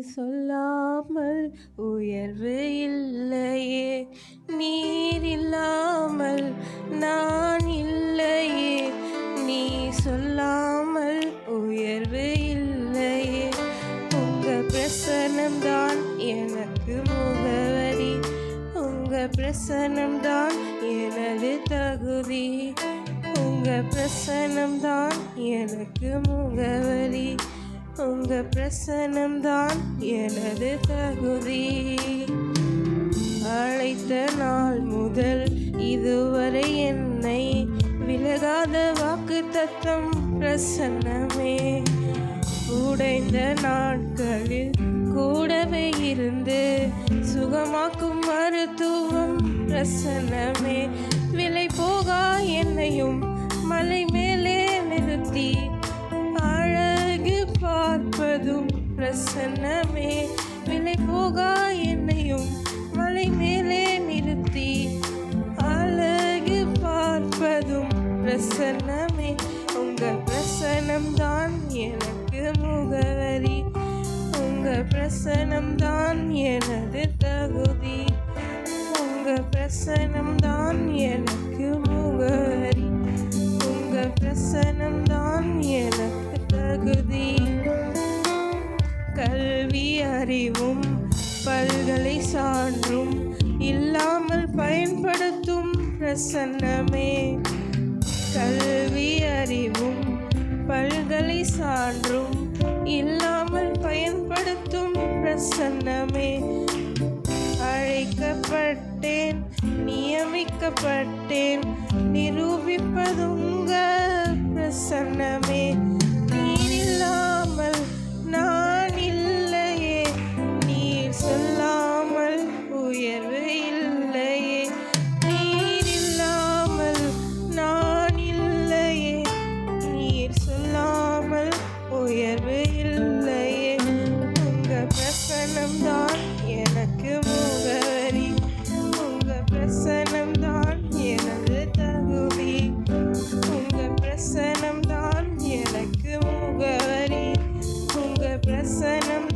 சொல்லாமல் உயர்வு இல்லையே, நீர் இல்லாமல் நான் இல்லையே, நீ சொல்லாமல் உயர்வு இல்லையே. உங்க பிரசனம்தான் எனக்கு முகவரி, உங்க பிரசனம்தான் எனது தகுதி, உங்க பிரசனம்தான் எனக்கு முகவரி, உங்க பிரசனம்தான் எனது தகுதி. அழைத்த நாள் முதல் இதுவரை என்னை விலகாத வாக்குத்தத்தம் பிரசன்னமே. உடைந்த நாட்களில் கூடவே இருந்து சுகமாக்கும் மருத்துவம் பிரசன்னமே. விலை போகா என்னையும் மலை மேலே நிறுத்தி அழகு பார்ப்பதும் பிரசன்னமே. விலை போகா என்னையும் மலை மேலே நிறுத்தி அழகு பார்ப்பதும் பிரசன்னமே. உங்க பிரசனம்தான் எனக்கு முகவரி, உங்க பிரசனம்தான் எனது தகுதி, உங்க பிரசனம்தான் எனக்கு முகவரி, உங்க பிரசனம்தான் எனக்கு தகுதி. கல்வி அறிவும் பல்கலை சான்றும் இல்லாமல் பயன்படுத்தும் பிரசன்னமே. கல்வி அறிவும் பல்கலை சான்றும் இல்லாமல் பயன்படுத்தும் பிரசன்னமே. அழைக்கப்பட்டேன், நியமிக்கப்பட்டேன், நிரூபிப்பதுங்க பிரசன்னமே. நீர் இல்லாமல் நான் இல்லையே, நீர் சொல்லாமல் உயர்வு இல்லையே, நீர் இல்லாமல் நான் இல்லையே, நீர் சொல்லாமல் உயர்வு இல்லையே. உங்க பிரசனம்தான் எனக்கு முகவரி, உங்க பிரசனம்தான் எனது தகுதி, உங்க பிரசனம்தான் எனக்கு முகவரி, உங்க பிரசனம்